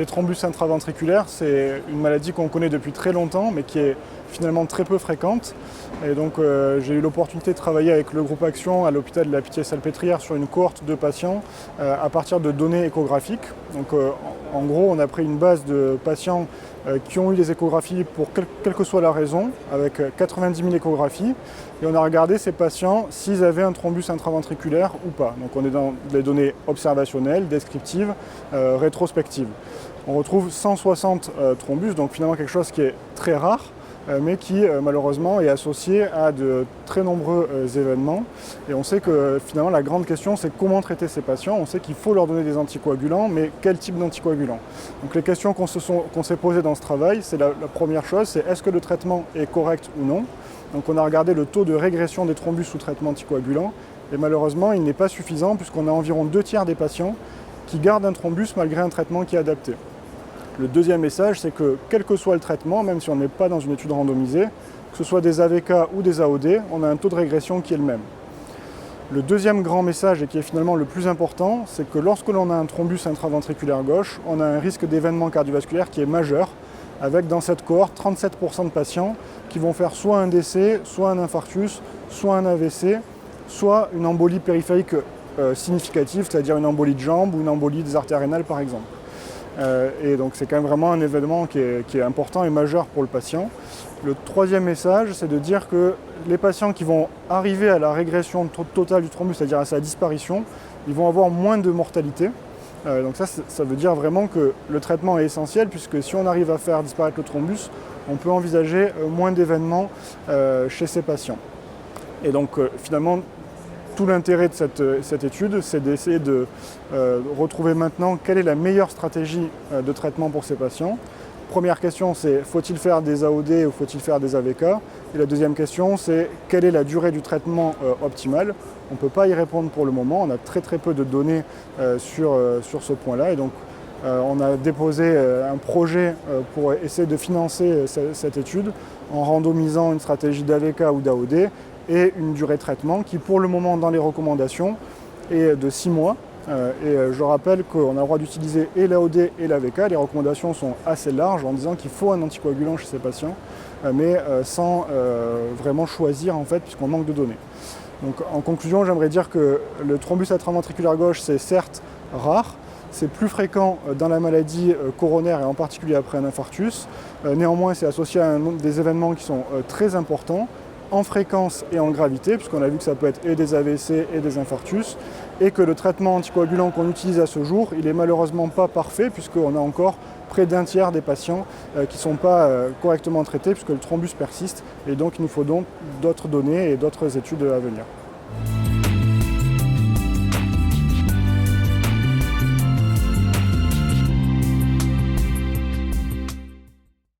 thrombus intraventriculaires, c'est une maladie qu'on connaît depuis très longtemps, mais qui est finalement très peu fréquente. Et donc j'ai eu l'opportunité de travailler avec le groupe Action à l'hôpital de la Pitié-Salpêtrière sur une cohorte de patients à partir de données échographiques. Donc en gros, on a pris une base de patients qui ont eu des échographies pour quelle que soit la raison, avec 90 000 échographies, et on a regardé ces patients s'ils avaient un thrombus intraventriculaire ou pas. Donc on est dans des données observationnelles, descriptives, rétrospectives. On retrouve 160 thrombus, donc finalement quelque chose qui est très rare, mais qui malheureusement est associé à de très nombreux événements. Et on sait que finalement la grande question, c'est comment traiter ces patients. On sait qu'il faut leur donner des anticoagulants, mais quel type d'anticoagulants? Donc les questions qu'on s'est posées dans ce travail, c'est la première chose, c'est est-ce que le traitement est correct ou non? Donc on a regardé le taux de régression des thrombus sous traitement anticoagulant, et malheureusement il n'est pas suffisant puisqu'on a environ 2/3 des patients qui gardent un thrombus malgré un traitement qui est adapté. Le deuxième message, c'est que quel que soit le traitement, même si on n'est pas dans une étude randomisée, que ce soit des AVK ou des AOD, on a un taux de régression qui est le même. Le deuxième grand message, et qui est finalement le plus important, c'est que lorsque l'on a un thrombus intraventriculaire gauche, on a un risque d'événement cardiovasculaire qui est majeur, avec dans cette cohorte 37% de patients qui vont faire soit un décès, soit un infarctus, soit un AVC, soit une embolie périphérique significative, c'est-à-dire une embolie de jambe ou une embolie des artères rénales par exemple. Et donc c'est quand même vraiment un événement qui est important et majeur pour le patient. Le troisième message, c'est de dire que les patients qui vont arriver à la régression totale du thrombus, c'est-à-dire à sa disparition, ils vont avoir moins de mortalité. Donc ça veut dire vraiment que le traitement est essentiel, puisque si on arrive à faire disparaître le thrombus, on peut envisager moins d'événements chez ces patients. Et donc finalement, tout l'intérêt de cette étude, c'est d'essayer de retrouver maintenant quelle est la meilleure stratégie de traitement pour ces patients. Première question, c'est faut-il faire des AOD ou faut-il faire des AVK? Et la deuxième question, c'est quelle est la durée du traitement optimale? On ne peut pas y répondre pour le moment, on a très peu de données sur ce point-là. Et donc on a déposé un projet pour essayer de financer cette étude en randomisant une stratégie d'AVK ou d'AOD et une durée de traitement qui, pour le moment, dans les recommandations, est de 6 mois. Et je rappelle qu'on a le droit d'utiliser et l'AOD et l'AVK. Les recommandations sont assez larges en disant qu'il faut un anticoagulant chez ces patients, mais sans vraiment choisir, en fait, puisqu'on manque de données. Donc, en conclusion, j'aimerais dire que le thrombus intraventriculaire gauche, c'est certes rare, c'est plus fréquent dans la maladie coronaire et en particulier après un infarctus. Néanmoins, c'est associé à des événements qui sont très importants, en fréquence et en gravité, puisqu'on a vu que ça peut être et des AVC et des infarctus, et que le traitement anticoagulant qu'on utilise à ce jour, il n'est malheureusement pas parfait, puisqu'on a encore près d'un tiers des patients qui ne sont pas correctement traités, puisque le thrombus persiste, et donc il nous faut donc d'autres données et d'autres études à venir.